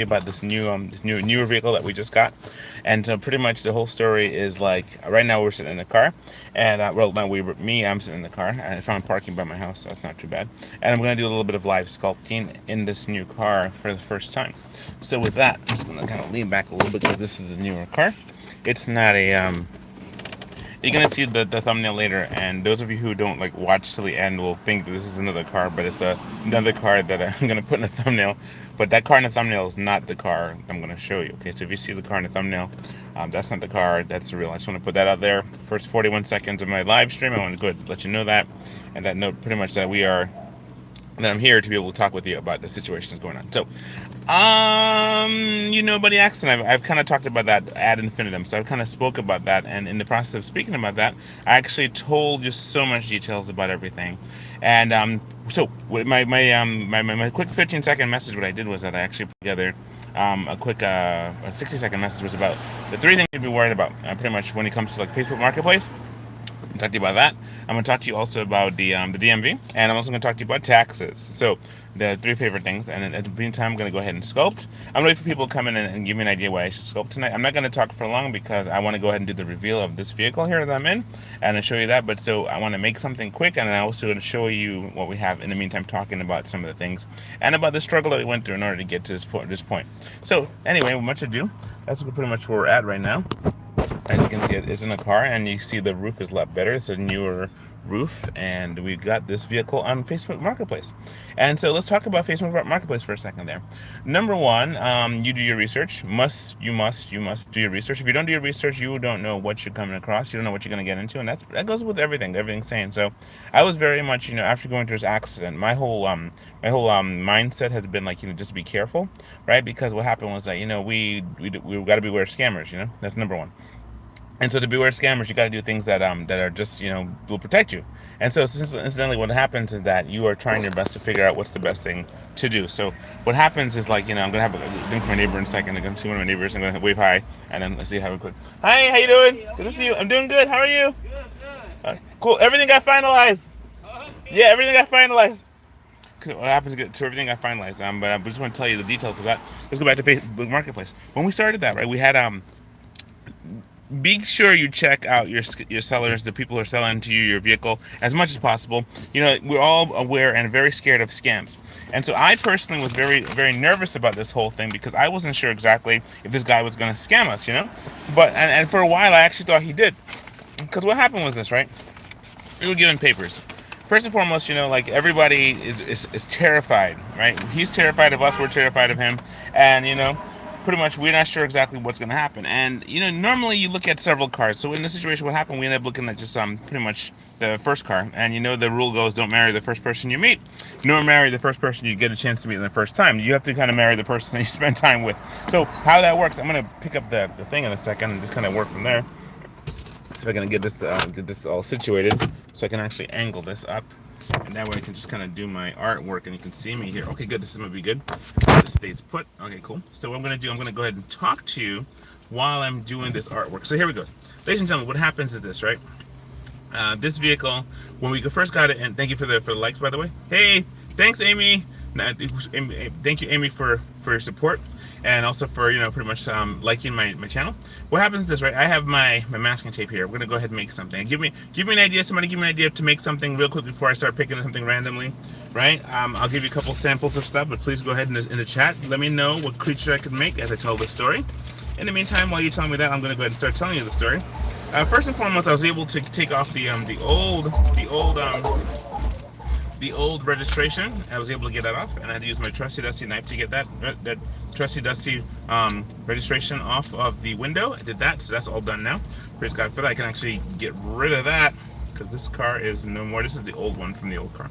about this newer vehicle that we just got. And so pretty much the whole story is like right now we're sitting in the car, and well, no, I'm sitting in the car, and I found parking by my house, so that's not too bad. And I'm gonna do a little bit of live sculpting in this new car for the first time. So with that, I'm just gonna kind of lean back a little bit because this is a newer car. It's not a you're gonna see the thumbnail later, and those of you who don't like watch till the end will think that this is another car, but it's another car that I'm gonna put in the thumbnail. But that car in the thumbnail is not the car I'm gonna show you. Okay, so if you see the car in the thumbnail, that's not the car. That's the real. I just want to put that out there. First 41 seconds of my live stream, I want to go ahead and let you know that, and that note pretty much that I'm here to be able to talk with you about the situation that's going on. So, about the accident, I've kind of talked about that ad infinitum. So I've kind of spoke about that, and in the process of speaking about that, I actually told just so much details about everything. And so my quick 15-second message, what I did was that I actually put together a quick 60-second message was about the three things you'd be worried about, pretty much when it comes to like Facebook Marketplace. I'm talk to you about that. I'm going to talk to you also about the DMV, and I'm also going to talk to you about taxes. So the three favorite things. And at the meantime, I'm going to go ahead and sculpt. I'm waiting for people to come in and give me an idea what I should sculpt tonight. I'm not going to talk for long because I want to go ahead and do the reveal of this vehicle here that I'm in, and I'll show you that. But so I want to make something quick, and I also want to show you what we have in the meantime, talking about some of the things and about the struggle that we went through in order to get to this point. So anyway, with much ado, that's pretty much where we're at right now. As you can see, it's in a car, and you see the roof is a lot better. It's a newer roof, and we got this vehicle on Facebook Marketplace. And so let's talk about Facebook Marketplace for a second there. Number one, you do your research. You must do your research. If you don't do your research, you don't know what you're coming across. You don't know what you're going to get into, and that goes with everything's saying. So I was very much, after going through this accident, my whole mindset has been like, just be careful, right? Because what happened was that, we got to beware scammers, that's number one. And so to beware scammers, you got to do things that are just, will protect you. And so incidentally, what happens is that you are trying your best to figure out what's the best thing to do. So what happens is like, I'm going to have a thing for my neighbor in a second. I'm going to see one of my neighbors. I'm going to wave hi, and then let's see how quick. Hi, how you doing? Good to see you. I'm doing good. How are you? Good. Cool. Everything got finalized. Yeah, everything got finalized. What happens to everything got finalized? But I just want to tell you the details of that. Let's go back to Facebook Marketplace. When we started that, right, we had be sure you check out your sellers, the people who are selling to you your vehicle, as much as possible. We're all aware and very scared of scams. And so I personally was very, very nervous about this whole thing because I wasn't sure exactly if this guy was going to scam us, But, and for a while, I actually thought he did. Because what happened was this, right? We were given papers. First and foremost, like everybody is terrified, right? He's terrified of us, we're terrified of him. And, pretty much we're not sure exactly what's going to happen. And normally you look at several cars. So in this situation, what happened, we ended up looking at just pretty much the first car. And the rule goes, don't marry the first person you meet, nor marry the first person you get a chance to meet in the first time. You have to kind of marry the person you spend time with. So how that works, I'm going to pick up the thing in a second and just kind of work from there. See if I can get this all situated so I can actually angle this up. And that way I can just kind of do my artwork and you can see me here. Okay, good. This is going to be good. This stays put. Okay, cool. So what I'm going to do, I'm going to go ahead and talk to you while I'm doing this artwork. So here we go. Ladies and gentlemen, what happens is this, right? This vehicle, when we first got it, and thank you for the likes, by the way. Hey, thanks, Amy. Thank you, Amy, for your support, and also for pretty much liking my channel. What happens is this, right? I have my masking tape here. We're gonna go ahead and make something. Give me an idea. Somebody give me an idea to make something real quick before I start picking something randomly, right? I'll give you a couple samples of stuff, but please go ahead in the chat. Let me know what creature I can make as I tell the story. In the meantime, while you're telling me that, I'm gonna go ahead and start telling you the story. First and foremost, I was able to take off the old registration. I was able to get that off, and I had to use my trusty dusty knife to get that trusty dusty registration off of the window. I did that, so that's all done now. Praise God for that. I can actually get rid of that because this car is no more. This is the old one from the old car.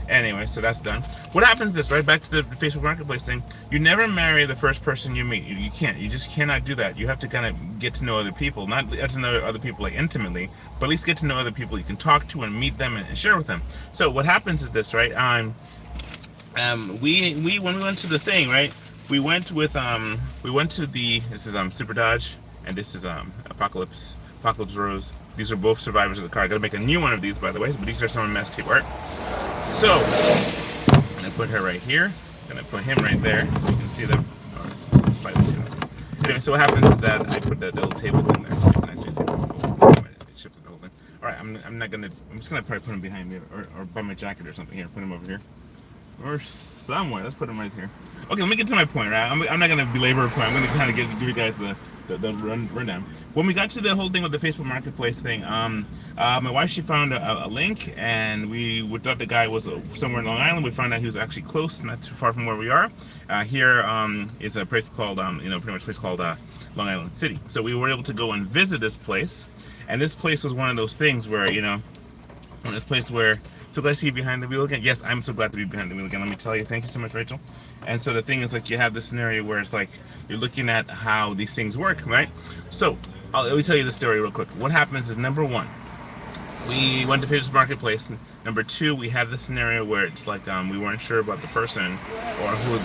Anyway, so that's done. What happens is this, right? Back to the Facebook Marketplace thing. You never marry the first person you meet. You can't. You just cannot do that. You have to kind of get to know other people. Not get to know other people like intimately, but at least get to know other people you can talk to and meet them and share with them. So what happens is this, right? When we went to the thing, right? We went to this is Super Dodge, and this is Apocalypse Rose. These are both survivors of the car. I gotta make a new one of these, by the way, but these are some of masking tape art. So I'm gonna put her right here. I'm gonna put him right there, so you can see them. Anyway, so what happens is that I put that little table thing there. So you can actually see it shifted the whole thing. All right, I'm not gonna. I'm just gonna probably put him behind me or by my jacket or something. Here, put him over here or somewhere. Let's put him right here. Okay, let me get to my point. Right, I'm not gonna belabor a point. I'm gonna kind of give you guys the rundown. When we got to the whole thing with the Facebook Marketplace thing, my wife, she found a link, and we thought the guy was somewhere in Long Island. We found out he was actually close, not too far from where we are. Here is a place called, pretty much a place called Long Island City. So we were able to go and visit this place, and this place was one of those things where, this place where, so glad to see you behind the wheel again. Yes, I'm so glad to be behind the wheel again. Let me tell you, thank you so much, Rachel. And so the thing is, like, you have this scenario where it's like you're looking at how these things work, right? So let me tell you the story real quick. What happens is, number one, we went to Facebook Marketplace. Number two, we had this scenario where it's like we weren't sure about the person or who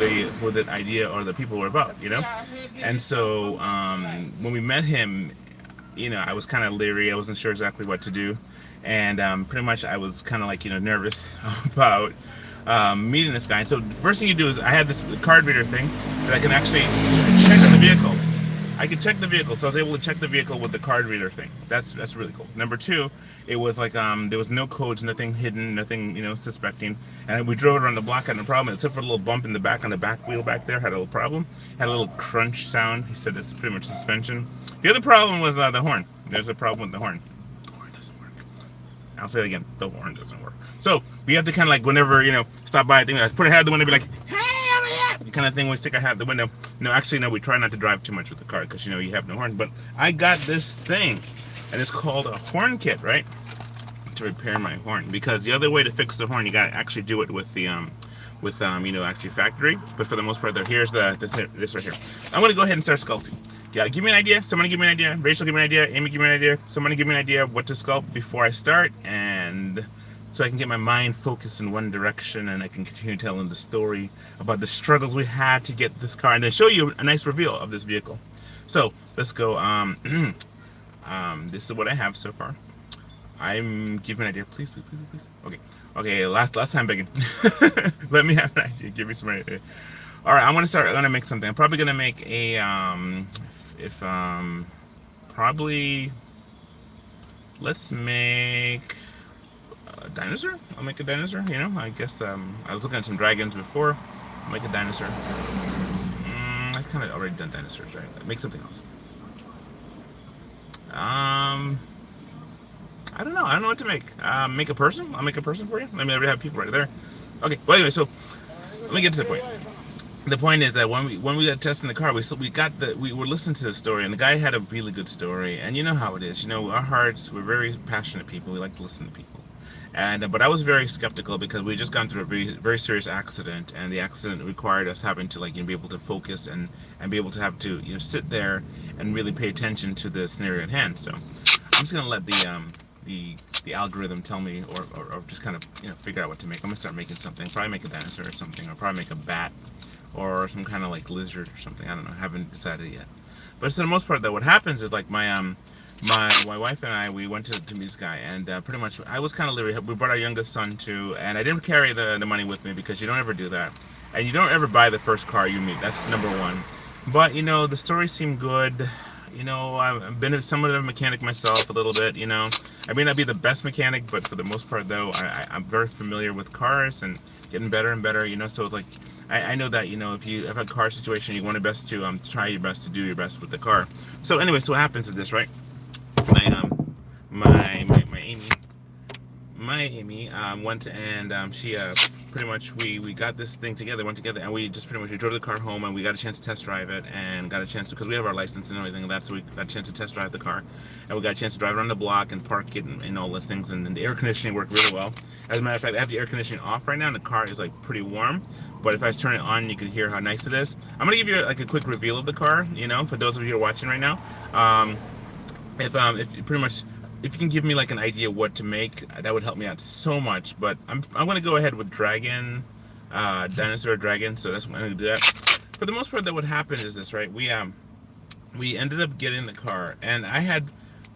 the idea or the people were about, And so when we met him, I was kind of leery. I wasn't sure exactly what to do. And pretty much I was kind of like, nervous about meeting this guy. And so the first thing you do is I had this card reader thing that I can actually check the vehicle. I could check the vehicle, so I was able to check the vehicle with the card reader thing. That's really cool. Number two, it was like there was no codes, nothing hidden, nothing suspecting. And we drove around the block, had no problem, except for a little bump in the back on the back wheel back there. Had a little problem. Had a little crunch sound. He said it's pretty much suspension. The other problem was the horn. There's a problem with the horn. I'll say it again, the horn doesn't work. So we have to kind of like, whenever, stop by, I put our head out the window, be like, hey, over here, the kind of thing. We stick our head out the window. No, actually, no, we try not to drive too much with the car because, you have no horn. But I got this thing, and it's called a horn kit, right? To repair my horn. Because the other way to fix the horn, you got to actually do it with the, actually factory. But for the most part, here's this right here. I'm going to go ahead and start sculpting. Yeah, give me an idea. Somebody give me an idea. Rachel, give me an idea. Amy, give me an idea. Somebody give me an idea of what to sculpt before I start, and so I can get my mind focused in one direction, and I can continue telling the story about the struggles we had to get this car, and then show you a nice reveal of this vehicle. So let's go. This is what I have so far. I'm giving an idea. Please. Okay. Last time begging. Let me have an idea. Give me some idea. All right, I'm gonna make something. I'm probably gonna make a probably, let's make a dinosaur. I'll make a dinosaur. I guess I was looking at some dragons before. I'll make a dinosaur. I've kind of already done dinosaurs, right? Make something else. I don't know. I don't know what to make. Make a person. I'll make a person for you. I already have people right there. Okay. Well, anyway, so let me get to the point. The point is that when we got testing the car, we were listening to the story, and the guy had a really good story. And you know how it is. Our hearts, we're very passionate people. We like to listen to people. But I was very skeptical because we had just gone through a very, very serious accident, and the accident required us having to be able to focus and be able to have to sit there and really pay attention to the scenario at hand. So I'm just gonna let the algorithm tell me, or just kind of figure out what to make. I'm gonna start making something. Probably make a dinosaur or something, or probably make a bat. Or some kind of like lizard or something. I don't know. I haven't decided yet. But for the most part, though, what happens is like my wife and I, we went to meet this guy, and pretty much I was kind of leery. We brought our youngest son too, and I didn't carry the money with me because you don't ever do that, and you don't ever buy the first car you meet. That's number one. But the story seemed good. I've been somewhat of a mechanic myself a little bit. I may not be the best mechanic, but for the most part, though, I'm very familiar with cars and getting better and better. So it's like. I know that if you have a car situation, you want best to try your best to do your best with the car. So anyway, so what happens is this, right? My Amy went and she pretty much we got this thing together, went together, and we just pretty much we drove the car home, and we got a chance to test drive it, and got a chance to, because we have our license and everything like that, so we got a chance to test drive the car, and we got a chance to drive around the block and park it and all those things, and the air conditioning worked really well. As a matter of fact, I have the air conditioning off right now, and the car is like pretty warm. But if I turn it on, you can hear how nice it is. I'm gonna give you like a quick reveal of the car, for those of you who are watching right now. If pretty much, if you can give me like an idea what to make, that would help me out so much. But I'm gonna go ahead with dinosaur dragon. So that's what I'm gonna do that. For the most part, that what happened is this, right? We ended up getting the car, and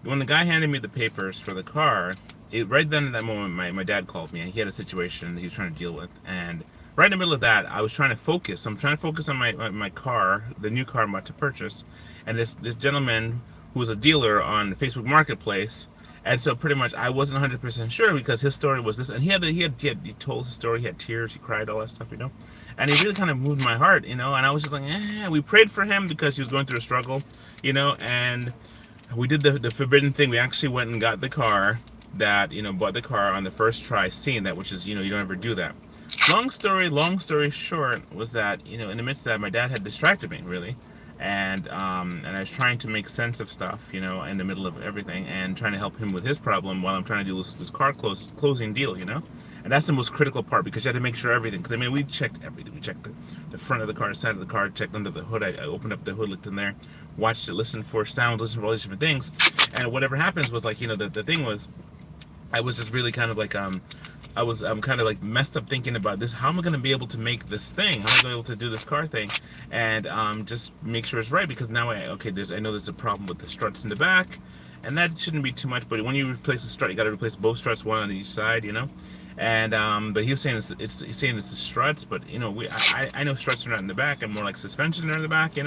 when the guy handed me the papers for the car, right then at that moment, my dad called me, and he had a situation he was trying to deal with, and right in the middle of that, I was trying to focus. I'm trying to focus on my car, the new car I'm about to purchase, and this gentleman who was a dealer on Facebook Marketplace. And so pretty much I wasn't 100% sure because his story was this, and he told his story, he had tears, he cried, all that stuff, and he really kind of moved my heart, and I was just like, we prayed for him because he was going through a struggle, and we did the forbidden thing. We actually went and got the car that, bought the car on the first try, seeing that, which is, you don't ever do that. Long story short was that, in the midst of that, my dad had distracted me, really. And I was trying to make sense of stuff, in the middle of everything, and trying to help him with his problem while I'm trying to do this car closing deal, And that's the most critical part, because you had to make sure everything. Because we checked everything. We checked the front of the car, side of the car, checked under the hood. I opened up the hood, looked in there, watched it, listened for sound, listened for all these different things. And whatever happens was like, the thing was, I was just really kind of like I'm kind of like messed up thinking about this. How am I going to be able to make this thing? How am I going to be able to do this car thing? And just make sure it's right, because now I know there's a problem with the struts in the back, and that shouldn't be too much. But when you replace the strut, you got to replace both struts, one on each side, And but he was saying he's saying it's the struts, but I know struts are not in the back, and more like suspension are in the back,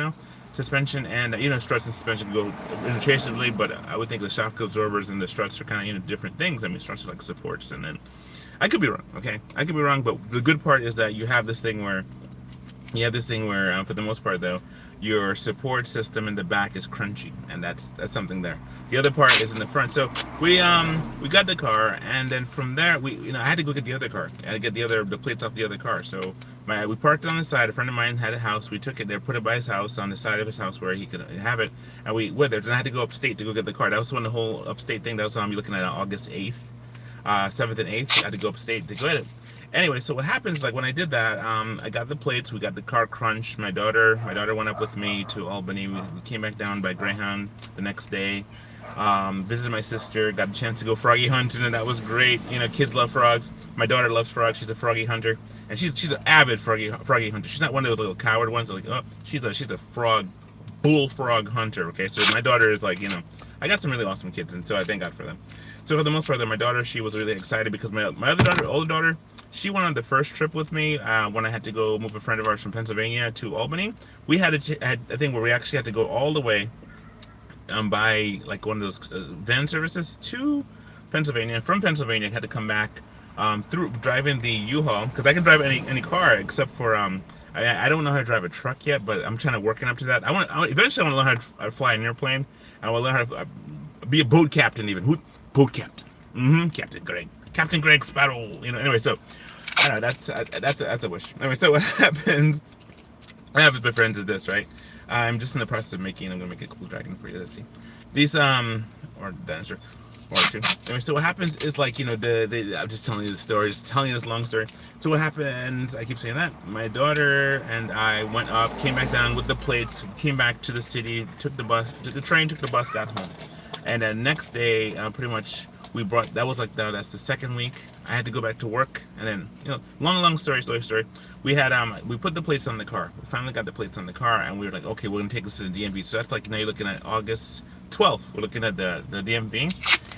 Suspension and struts and suspension go interchangeably, but I would think the shock absorbers and the struts are kind of different things. Struts are like supports, and then I could be wrong, okay? I could be wrong, but the good part is that you have this thing where, for the most part though, your support system in the back is crunchy, and that's something there. The other part is in the front. So we got the car, and then from there I had to go get the other car. I had to get the plates off the other car. So we parked it on the side. A friend of mine had a house. We took it there, put it by his house, on the side of his house where he could have it, and we went there. Then I had to go upstate to go get the car. That was when the whole upstate thing. That was you're looking at August 8th. 7th and 8th, I had to go upstate to get it. Anyway, so what happens, like when I did that, I got the plates, we got the car crunched. My daughter went up with me to Albany. We came back down by Greyhound the next day, visited my sister, got a chance to go froggy hunting, and that was great. Kids love frogs. My daughter loves frogs. She's a froggy hunter, and she's an avid froggy hunter. She's not one of those little coward ones, like, she's a bullfrog hunter, okay? So my daughter is like, I got some really awesome kids, and so I thank God for them. So for the most part, my daughter, she was really excited because my other daughter, older daughter, she went on the first trip with me when I had to go move a friend of ours from Pennsylvania to Albany. We had a thing where we actually had to go all the way by like one of those van services to Pennsylvania. And from Pennsylvania, I had to come back through driving the U-Haul, because I can drive any car except for I don't know how to drive a truck yet, but I'm trying to working up to that. Eventually I want to learn how to fly an airplane. I want to learn how to be a boat captain even. Boat captain. Captain Greg Sparrow. Anyway, so I don't know, that's a wish. Anyway, so what happens? I have with my friends is this, right? I'm just in the process of I'm gonna make a cool dragon for you. Let's see. These or the answer. Or two. Anyway, so what happens is like, I'm just telling you the story, just telling you this long story. So what happened, I keep saying that, my daughter and I went up, came back down with the plates, came back to the city, took the train, took the bus, got home. And then next day, pretty much, that's the second week. I had to go back to work, and then, long story. We had, we put the plates on the car. We finally got the plates on the car, and we were like, okay, we're gonna take this to the DMV. So that's like, now you're looking at August 12th. We're looking at the DMV,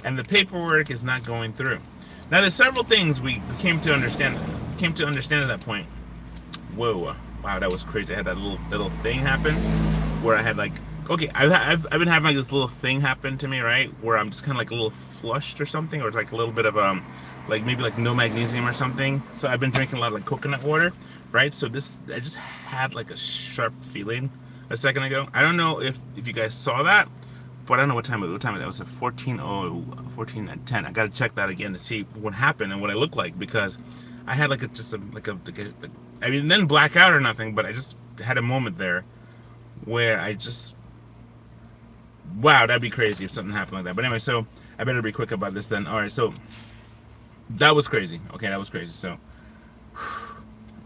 and the paperwork is not going through. Now, there's several things we came to understand at that point. Whoa, wow, that was crazy. I had that little thing happen where I had like, okay, I've been having like this little thing happen to me, right? Where I'm just kind of like a little flushed or something, or it's like a little bit of like maybe like no magnesium or something. So I've been drinking a lot of like coconut water, right? So I just had like a sharp feeling a second ago. I don't know if you guys saw that, but I don't know what time it was. It was at 14:10. I gotta check that again to see what happened and what I look like, because I had like I mean, it didn't black out or nothing, but I just had a moment there where I just, wow, that'd be crazy if something happened like that. But anyway, so I better be quick about this then. All right, so that was crazy. Okay, that was crazy. So,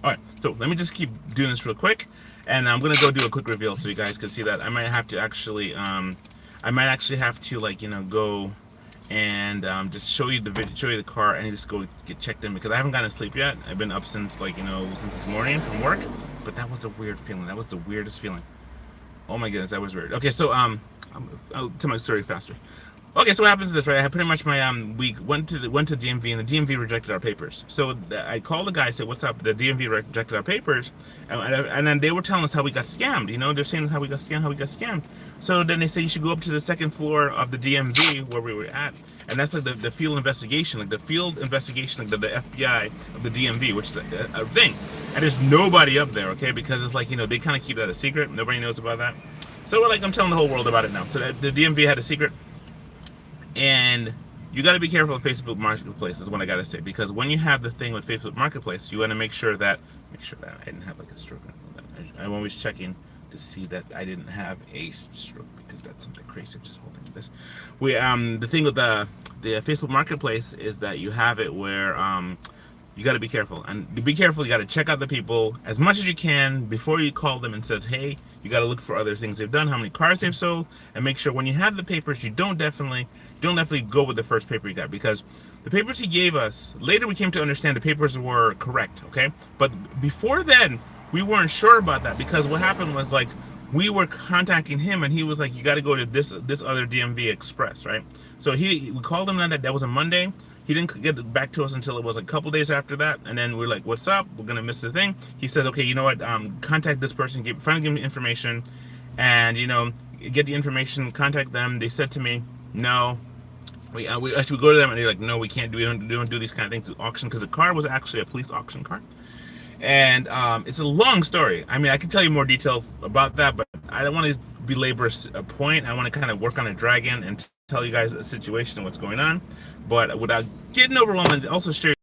all right, so let me just keep doing this real quick, and I'm gonna go do a quick reveal so you guys can see that. I might have to actually, have to like, go and just show you the car, and just go get checked in, because I haven't gotten to sleep yet. I've been up since like, since this morning from work. But that was a weird feeling. That was the weirdest feeling. Oh my goodness, that was weird. Okay, so I'll tell my story faster. Okay, so what happens is this, right? I had pretty much my we went to DMV, and the DMV rejected our papers. So I called the guy, said, "What's up?" The DMV rejected our papers, and then they were telling us how we got scammed. You know, they're saying how we got scammed. So then they said you should go up to the second floor of the DMV where we were at, and that's like the field investigation, like the FBI of the DMV, which is a thing. And there's nobody up there, okay? Because it's like, you know, they kind of keep that a secret. Nobody knows about that. So we're like, I'm telling the whole world about it now. So the DMV had a secret. And you got to be careful with Facebook Marketplace is what I got to say, because when you have the thing with Facebook Marketplace, you want to make sure that I didn't have like a stroke. I'm always checking to see that I didn't have a stroke, because that's something crazy. I'm just holding this. The thing with the Facebook Marketplace is that you have it where you got to be careful, and to be careful, you got to check out the people as much as you can before you call them and said, hey, you got to look for other things they've done, how many cars they've sold, and make sure when you have the papers, you don't definitely go with the first paper you got, because the papers he gave us, later we came to understand the papers were correct, okay? But before then, we weren't sure about that, because what happened was, like, we were contacting him, and he was like, you got to go to this other DMV Express, right? So we called him that was a Monday. He didn't get back to us until it was a couple days after that, and then we're like, what's up? We're gonna miss the thing. He says, okay, you know what, contact this person, finally give me information, and, you know, get the information, contact them. They said to me, no, we actually go to them, and they're like, no, we can't do, we don't do these kind of things at auction, because the car was actually a police auction car. And it's a long story. I mean, I can tell you more details about that, but I don't want to belabor a point. I want to kind of work on a dragon and tell you guys a situation and what's going on, but without getting overwhelmed, and also share.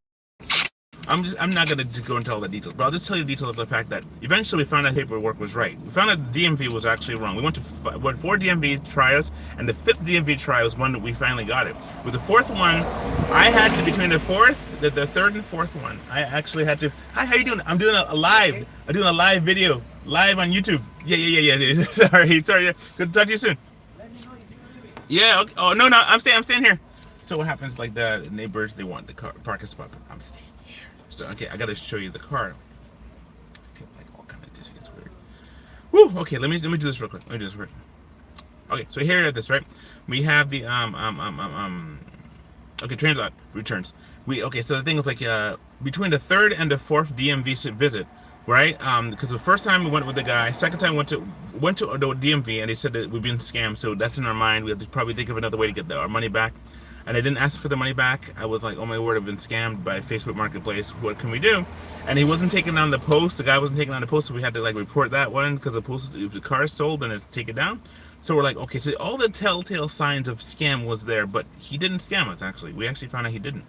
I'm not going to go into all the details, but I'll just tell you the details of the fact that eventually we found out paperwork was right. We found out the DMV was actually wrong. We went to 4 DMV trials, and the 5th DMV trial was one that we finally got it. With the 4th one, I had to, between the 3rd and 4th one, I actually had to, hi, how you doing? I'm doing a live, video, live on YouTube. Yeah. sorry, good to talk to you soon. Yeah, okay. Oh, no, I'm staying here. So what happens, like, the neighbors, they want the car, parking spot, but I'm staying here. So, okay, I gotta show you the car. I feel like all kind of this gets weird. Woo, okay, let me do this real quick. Okay, so here it is, right? We have the, okay, transit returns. Okay, so the thing is, like, between the 3rd and the 4th DMV visit, right? Because the first time we went with the guy, second time went to the DMV, and they said that we've been scammed. So that's in our mind. We have to probably think of another way to get our money back. And I didn't ask for the money back. I was like, oh my word, I've been scammed by Facebook Marketplace. What can we do? And he wasn't taking down the post. The guy wasn't taking down the post, so we had to, like, report that one, because the post, if the car is sold, then it's take it down. So we're like, okay, so all the telltale signs of scam was there, but he didn't scam us. Actually, we actually found out he didn't.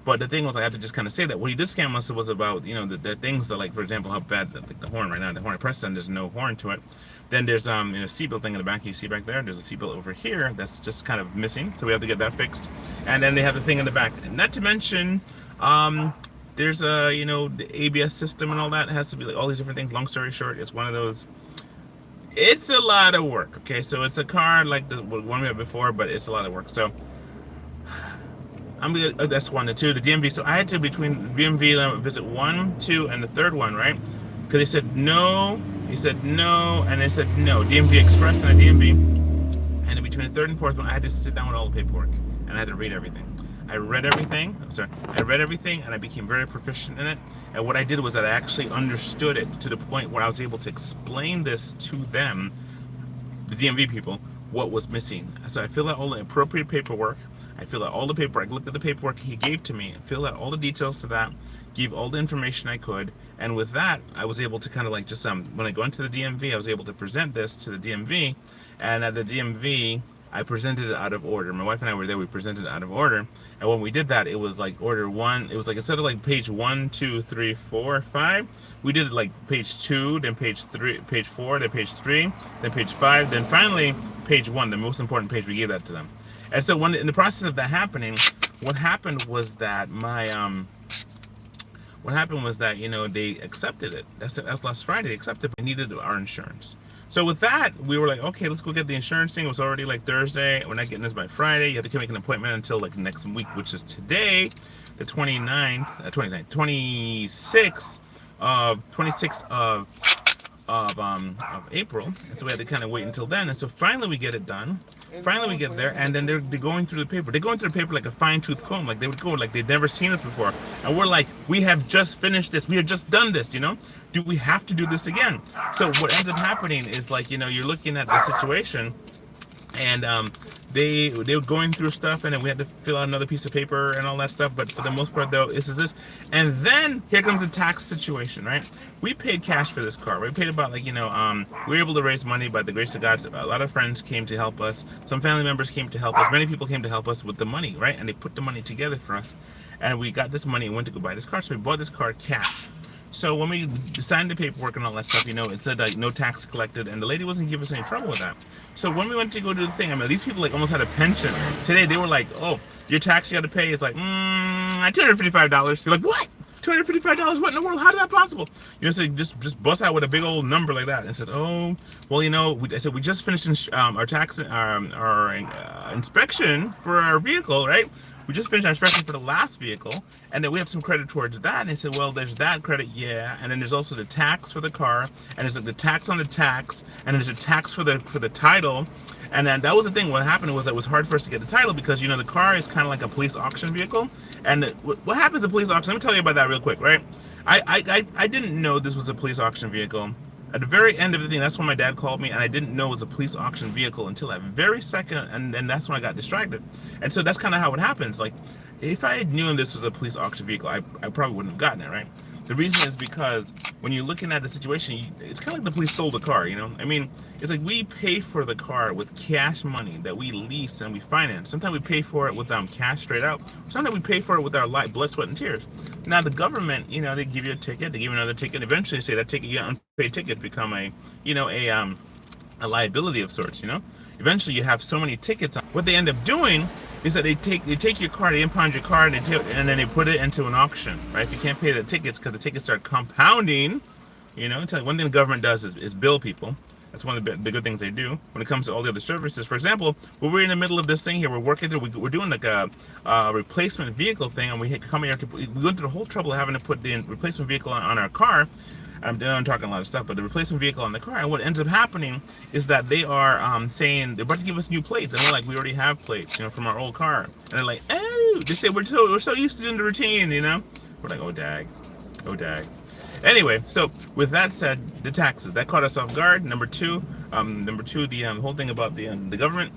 But the thing was, I had to just kind of say that what he did scam us was about, you know, the things that, like, for example, how bad, like, the horn right now, the horn I pressed on, there's no horn to it. Then there's you know, seatbelt thing in the back. You see back there, there's a seatbelt over here that's just kind of missing, so we have to get that fixed. And then they have the thing in the back. And not to mention, there's a, you know, the ABS system and all that. It has to be, like, all these different things. Long story short, it's one of those. It's a lot of work. Okay, so it's a car like the one we had before, but it's a lot of work. So that's 1 and 2, the DMV. So I had to, between DMV visit 1, 2, and the 3rd one, right? Because they said no, he said no, and they said no. DMV Express and a DMV. And in between the 3rd and 4th one, I had to sit down with all the paperwork, and I had to read everything. I read everything, and I became very proficient in it. And what I did was that I actually understood it to the point where I was able to explain this to them, the DMV people, what was missing. So I filled out all the appropriate paperwork. I filled out all the paperwork. I looked at the paperwork he gave to me, filled out all the details to that, gave all the information I could, and with that, I was able to kind of, like, just when I go into the DMV, I was able to present this to the DMV, and at the DMV, I presented it out of order. My wife and I were there. We presented it out of order, and when we did that, it was like order 1. It was like, instead of, like, page 1, 2, 3, 4, 5, we did it like page 2, then page 3, page 4, then page 3, then page 5, then finally page 1, the most important page. We gave that to them. And so when in the process of that happening, what happened was that you know, they accepted it. That's last Friday. They accepted, but they needed our insurance. So with that, we were like, okay, let's go get the insurance thing. It was already like Thursday. We're not getting this by Friday. You have to make an appointment until, like, next week, which is today, the 26th of April, and so we had to kind of wait until then. And so finally we get it done. Finally we get there, and then they're going through the paper. They're going through the paper like a fine-tooth comb, like they would go like they'd never seen this before. And we're like, we have just finished this. We have just done this. Do we have to do this again? So what ends up happening is like you're looking at the situation. And they were going through stuff, and then we had to fill out another piece of paper and all that stuff. But for the most part, though, this. And then here comes the tax situation, right? We paid cash for this car. We paid about we were able to raise money by the grace of God. A lot of friends came to help us. Some family members came to help us. Many people came to help us with the money, right? And they put the money together for us. And we got this money and went to go buy this car. So we bought this car cash. So when we signed the paperwork and all that stuff, it said like no tax collected, and the lady wasn't giving us any trouble with that. So when we went to go do the thing, these people like almost had a pension. Today they were like, oh, your tax you got to pay is like $255. You're like, what? $255? What in the world? How is that possible? So just bust out with a big old number like that and said, oh, well, I said we just finished our tax our inspection for our vehicle, right? We just finished our inspection for the last vehicle, and then we have some credit towards that. And they said, well, there's that credit, yeah, and then there's also the tax for the car, and there's like the tax on the tax, and there's a tax for the title. And then that was the thing. What happened was it was hard for us to get the title because the car is kind of like a police auction vehicle. And what happens at police auction? Let me tell you about that real quick, right? I didn't know this was a police auction vehicle. At the very end of the thing, that's when my dad called me, and I didn't know it was a police auction vehicle until that very second, and then that's when I got distracted. And so that's kind of how it happens. Like, if I had known this was a police auction vehicle, I probably wouldn't have gotten it, right? The reason is because when you're looking at the situation, it's kind of like the police stole the car, It's like we pay for the car with cash money that we lease and we finance. Sometimes we pay for it with cash straight out. Sometimes we pay for it with our blood, sweat, and tears. Now the government, they give you a ticket, they give you another ticket. Eventually, they say that ticket, unpaid ticket, become a liability of sorts. Eventually, you have so many tickets. What they end up doing is that they take your car, they impound your car, and then they put it into an auction, right? If you can't pay the tickets, because the tickets start compounding, one thing the government does is bill people. That's one of the good things they do when it comes to all the other services. For example, when we're in the middle of this thing here, we're working through, we're doing like a replacement vehicle thing, and we come here we went through the whole trouble of having to put the replacement vehicle on our car. I'm talking a lot of stuff, but the replacement vehicle on the car, and what ends up happening is that they are saying they're about to give us new plates, and we're like, we already have plates, from our old car, and they're like, oh, they say we're so used to doing the routine, We're like, oh dag. Anyway, so with that said, the taxes that caught us off guard. Number two, the whole thing about the government.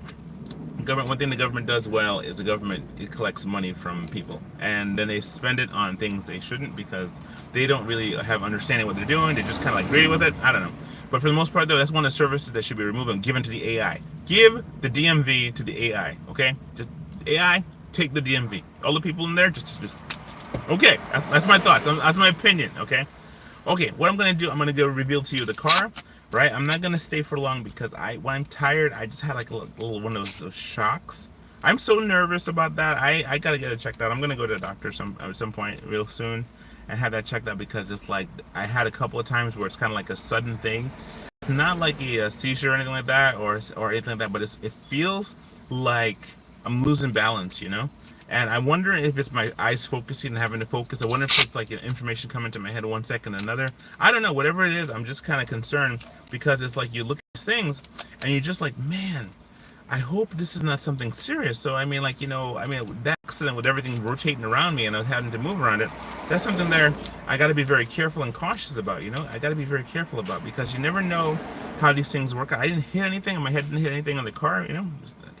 One thing the government does well is it collects money from people, and then they spend it on things they shouldn't because they don't really have understanding what they're doing. They're just kind of like greedy with it. I don't know. But for the most part, though, that's one of the services that should be removed and given to the AI. Give the DMV to the AI, okay? Just AI, take the DMV. All the people in there, just okay. That's my thoughts. That's my opinion, okay? Okay, what I'm gonna do, I'm gonna go reveal to you the car. Right, I'm not gonna stay for long because when I'm tired, I just had like a little one of those shocks. I'm so nervous about that. I gotta get it checked out. I'm gonna go to the doctor at some point real soon and have that checked out because it's like I had a couple of times where it's kind of like a sudden thing, not like a seizure or anything like that or anything like that, but it feels like I'm losing balance, And I wonder if it's my eyes focusing and having to focus. I wonder if it's like information coming to my head one second another. I don't know. Whatever it is, I'm just kind of concerned because it's like you look at these things and you're just like, man, I hope this is not something serious. So that accident with everything rotating around me and I was having to move around it, that's something there I got to be very careful and cautious about. I got to be very careful about because you never know how these things work out. I didn't hit anything. My head didn't hit anything on the car.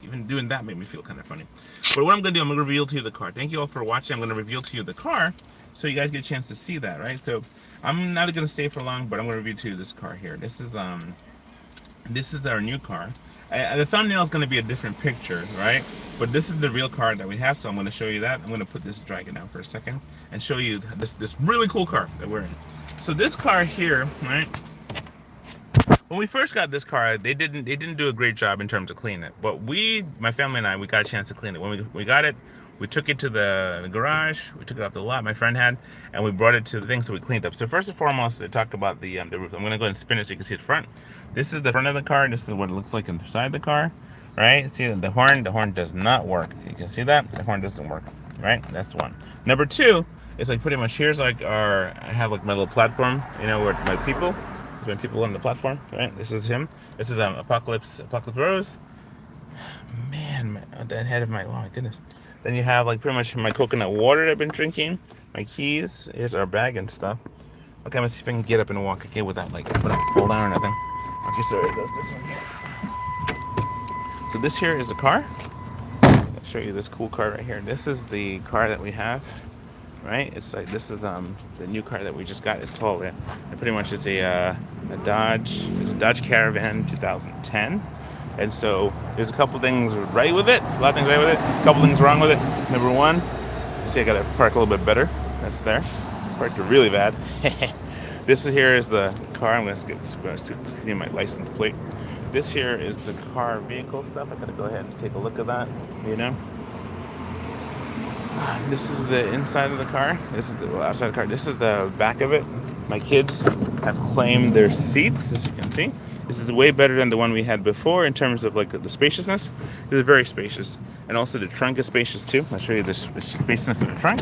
Even doing that made me feel kind of funny. But what I'm going to do, I'm going to reveal to you the car. Thank you all for watching. I'm going to reveal to you the car so you guys get a chance to see that, right? So I'm not going to stay for long, but I'm going to reveal to you this car here. This is our new car. The thumbnail is going to be a different picture, right? But this is the real car that we have, so I'm going to show you that. I'm going to put this Dragon down for a second and show you this really cool car that we're in. So this car here, right? When we first got this car, they didn't do a great job in terms of cleaning it. But my family and I, we got a chance to clean it. When we got it, we took it to the garage. We took it off the lot my friend had, and we brought it to the thing, so we cleaned up. So first and foremost, I talked about the roof. I'm going to go ahead and spin it so you can see the front. This is the front of the car. This is what it looks like inside the car, right? See the horn? The horn does not work. You can see that? The horn doesn't work, right? That's one. Number two, it's like pretty much here's like I have like my little platform, where my people. There's been people on the platform, right? This is him. This is Apocalypse Rose. Man, the head of my, oh my goodness. Then you have like pretty much my coconut water that I've been drinking, my keys. Here's our bag and stuff. Okay, I'm gonna see if I can get up and walk again without like fall down or nothing. Okay, so it does this one here. So this here is the car. I'll show you this cool car right here. This is the car that we have, right? It's like this is the new car that we just got. It's called it. Pretty much it's a Dodge. It's a Dodge Caravan 2010. And so there's a couple things right with it, a lot of things right with it, a couple things wrong with it. Number one, see I gotta park a little bit better. That's there. Parked it really bad. This here is the car. I'm gonna see my license plate. This here is the car vehicle stuff. I gotta go ahead and take a look at that, you know. This is the inside of the car. This is the outside of the car. This is the back of it. My kids have claimed their seats, as you can see. This is way better than the one we had before in terms of like the spaciousness. This is very spacious. And also the trunk is spacious too. I'll show you the spaciousness of the trunk.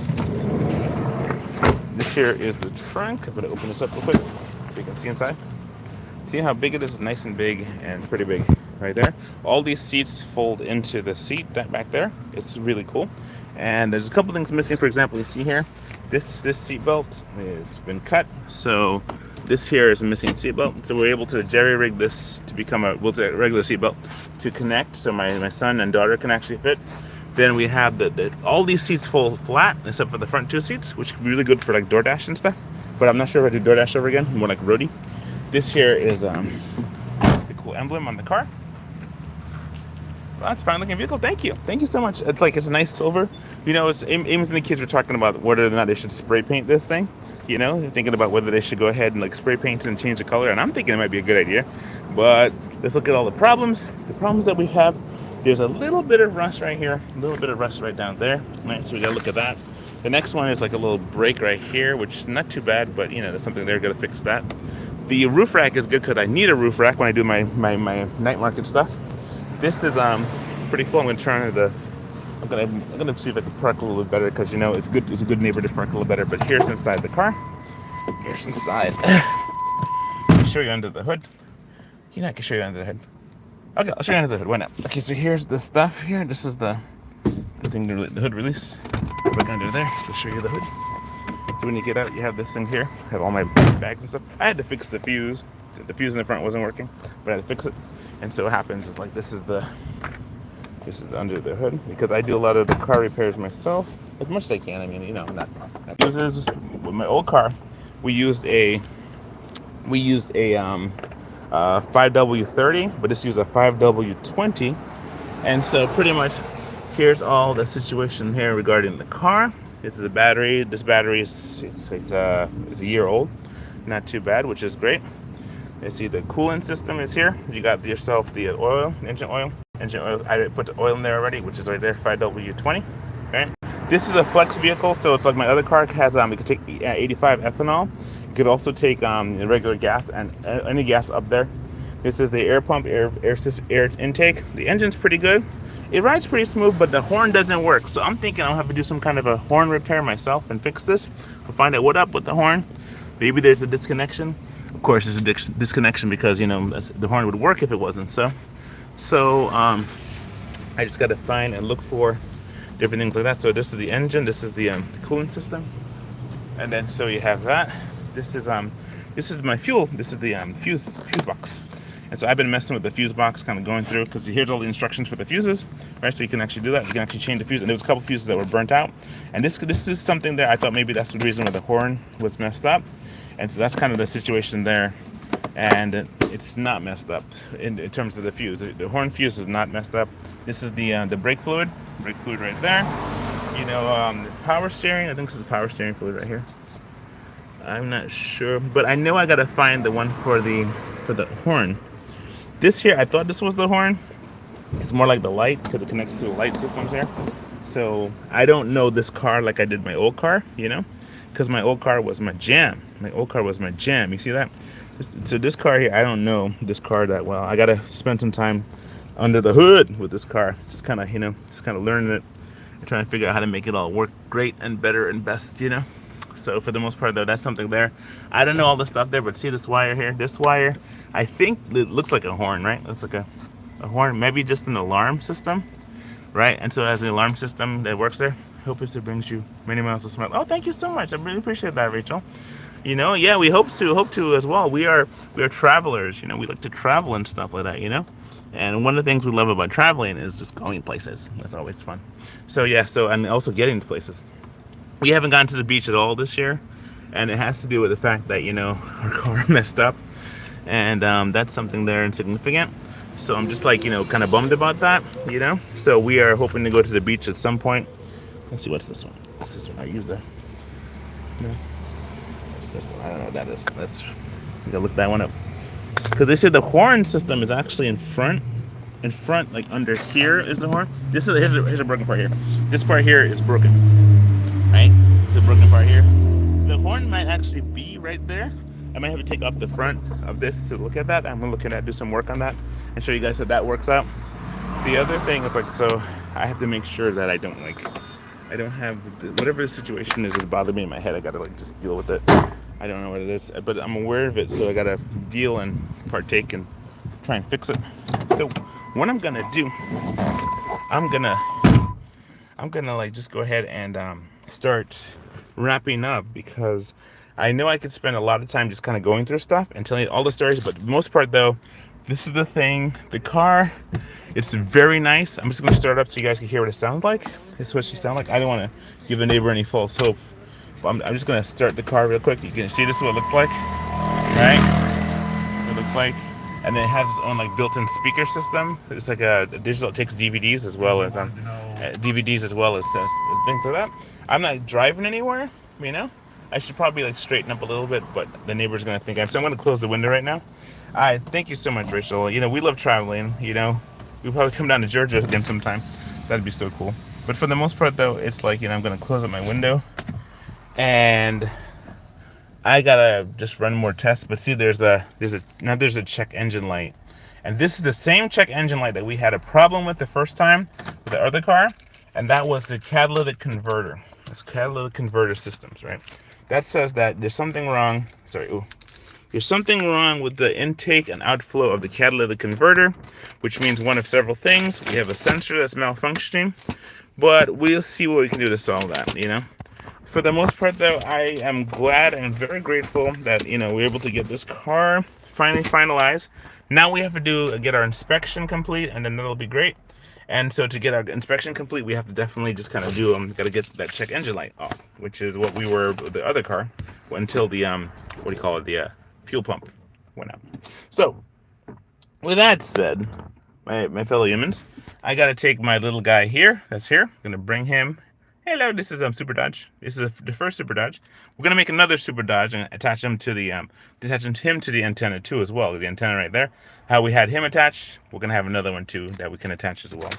This here is the trunk. I'm gonna open this up real quick so you can see inside. See how big it is? Nice and big and pretty big right there. All these seats fold into the seat that back there. It's really cool. And there's a couple things missing. For example, you see here, this seat belt has been cut. So this here is a missing seat belt. So we're able to jerry rig this to become a regular seat belt to connect. So my son and daughter can actually fit. Then we have all these seats fold flat except for the front two seats, which can be really good for like DoorDash and stuff. But I'm not sure if I do DoorDash ever again, more like roadie. This here is the cool emblem on the car. Well, that's a fine looking vehicle. Thank you so much. It's a nice silver. You know, it's Amos and the kids were talking about whether or not they should spray paint this thing. You know, they're thinking about whether they should go ahead and like spray paint it and change the color. And I'm thinking it might be a good idea. But let's look at all the problems. The problems that we have. There's a little bit of rust right here, a little bit of rust right down there. Right, so we gotta look at that. The next one is like a little break right here, which is not too bad, but you know, there's something there. Gotta fix that. The roof rack is good because I need a roof rack when I do my night market stuff. This is it's pretty cool. I'm gonna turn it. I'm gonna see if I can park a little bit better because you know it's good. It's a good neighbor to park a little better. But here's inside the car. Here's inside. I'll show you under the hood. You know, I can show you under the hood. Okay, I'll show you under the hood. Why not? Okay, so here's the stuff here. This is the thing, the hood release. Look under there. I'll show you the hood. So when you get out, you have this thing here. I have all my bags and stuff. I had to fix the fuse. The fuse in the front wasn't working, but I had to fix it. And so what happens is like this is under the hood because I do a lot of the car repairs myself as much as I can. I mean, you know, not uses with my old car. We used a 5W30, but this used a 5W20, and so pretty much here's all the situation here regarding the car. This is the battery. This battery is a year old, not too bad, which is great. You see the coolant system is here. You got yourself the engine oil. I put the oil in there already, which is right there, 5W20. Right. This is a flex vehicle, so it's like my other car. It has it could take 85 ethanol. You could also take regular gas and any gas up there. This is the air pump, air intake. The engine's pretty good. It rides pretty smooth, but the horn doesn't work. So I'm thinking I'll have to do some kind of a horn repair myself and fix this. We'll find out what up with the horn. Maybe there's a disconnection. Of course, there's a disconnection because you know the horn would work if it wasn't so. So I just got to find and look for different things like that. So this is the engine. This is the cooling system, and then so you have that. This is my fuel. This is the fuse box. And so I've been messing with the fuse box, kind of going through because here's all the instructions for the fuses, right? So you can actually do that. You can actually change the fuse. And there was a couple fuses that were burnt out. And this is something that I thought maybe that's the reason why the horn was messed up. And so that's kind of the situation there. And it's not messed up in terms of the fuse. The horn fuse is not messed up. This is the brake fluid right there. You know, the power steering. I think this is the power steering fluid right here. I'm not sure, but I know I gotta find the one for the horn. This here, I thought this was the horn. It's more like the light because it connects to the light systems here. So I don't know this car like I did my old car, you know, because my old car was my jam. You see that? So this car here, I don't know this car that well. I gotta spend some time under the hood with this car. Just kind of learning it and trying to figure out how to make it all work great and better and best, you know. So for the most part though, that's something there. I don't know all the stuff there, but see this wire here? This wire, I think it looks like a horn, right? Looks like a horn, maybe just an alarm system, right? And so it has an alarm system that works there. Hope it brings you many miles of smile. Oh, thank you so much. I really appreciate that, Rachel. Yeah, we hope to as well. We are travelers. We like to travel and stuff like that. And one of the things we love about traveling is just going places. That's always fun. So yeah, and also getting to places. We haven't gone to the beach at all this year, and it has to do with the fact that our car messed up, and that's something there insignificant. So I'm just like kind of bummed about that. So we are hoping to go to the beach at some point. Let's see, what's this one? What's this one? I use the. No. What's this one? I don't know what that is. We gotta look that one up. Because they said the horn system is actually in front, like under here is the horn. Here's a broken part here. This part here is broken, right? It's a broken part here. The horn might actually be right there. I might have to take off the front of this to look at that. I'm looking at do some work on that and show you guys how that works out. The other thing is so I have to make sure that I don't have whatever the situation is bothering me in my head. I gotta just deal with it. I don't know what it is, but I'm aware of it, so I gotta deal and partake and try and fix it. So what I'm gonna do, I'm gonna just go ahead and start wrapping up, because I know I could spend a lot of time just kind of going through stuff and telling all the stories, but the most part though, this is the thing. The car, it's very nice. I'm just gonna start up so you guys can hear what it sounds like. This is what she sounds like. I don't want to give the neighbor any false hope. I'm just going to start the car real quick. You can see this is what it looks like, right? It looks like. And then it has its own built-in speaker system. It's like a digital. It takes DVDs as well as things like that. I'm not driving anywhere, I should probably straighten up a little bit, but the neighbor's going to think so I'm going to close the window right now. Thank you so much, Rachel. We love traveling, We'll probably come down to Georgia again sometime. That'd be so cool. But for the most part though, it's I'm going to close up my window. And I gotta just run more tests. But see, there's a check engine light, and this is the same check engine light that we had a problem with the first time with the other car, and that was the catalytic converter. It's catalytic converter systems, right? That says that there's something wrong. There's something wrong with the intake and outflow of the catalytic converter, which means one of several things. We have a sensor that's malfunctioning, but we'll see what we can do to solve that. For the most part though, I am glad and very grateful that we're able to get this car finally finalized. Now we have to get our inspection complete, and then that'll be great. And so to get our inspection complete, we have to definitely just kind of gotta get that check engine light off, which is what we were with the other car until the the fuel pump went out. So with that said, my fellow humans, I gotta take my little guy here. I'm gonna bring him. Hello, this is Super Dodge. This is the first Super Dodge. We're gonna make another Super Dodge and attach him to the antenna too as well. The antenna right there. How we had him attached, we're gonna have another one too that we can attach as well.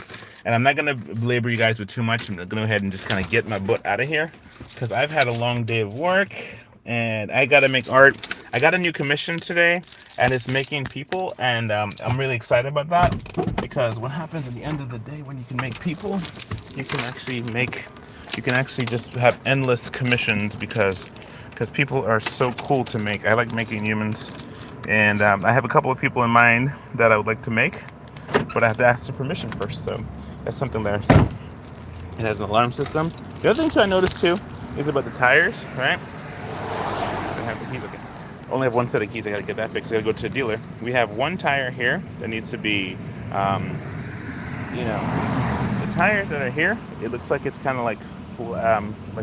And I'm not gonna belabor you guys with too much. I'm gonna go ahead and just kind of get my butt out of here, because I've had a long day of work and I gotta make art. I got a new commission today, and it's making people, and I'm really excited about that, because what happens at the end of the day when you can make people, you can actually just have endless commissions, because people are so cool to make. I like making humans, and I have a couple of people in mind that I would like to make, but I have to ask their permission first. So that's something there. So it has an alarm system. The other thing too I noticed too is about the tires, right? I have the keys. Okay. Only have one set of keys. I gotta get that fixed. I gotta go to the dealer. We have one tire here that needs to be, the tires that are here. It looks like it's kind of like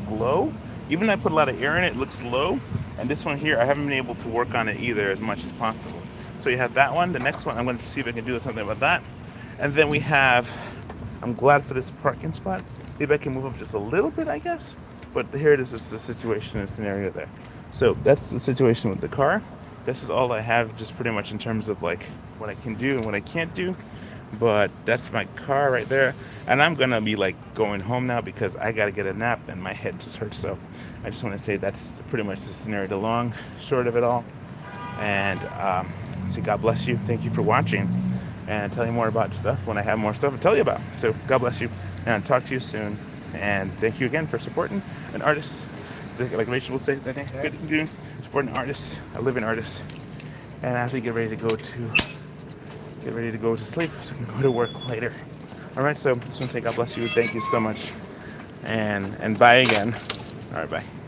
low. Even though I put a lot of air in it, it looks low. And this one here, I haven't been able to work on it either as much as possible. So you have that one. The next one, I'm going to see if I can do something about that. And then we have, I'm glad for this parking spot. Maybe I can move up just a little bit, I guess. But here it is. This is the situation and scenario there. So that's the situation with the car. This is all I have, just pretty much in terms of what I can do and what I can't do. But that's my car right there, and I'm gonna be going home now because I gotta get a nap and my head just hurts. So I just want to say that's pretty much the scenario, the long short of it all. And say God bless you. Thank you for watching, and tell you more about stuff when I have more stuff to tell you about. So God bless you, and talk to you soon. And thank you again for supporting an artist like Rachel will say, good thing to do, support an artist, a living artist. And I have to get ready to go to sleep so I can go to work later. All right, so just want to say God bless you. Thank you so much, and bye again. All right, bye.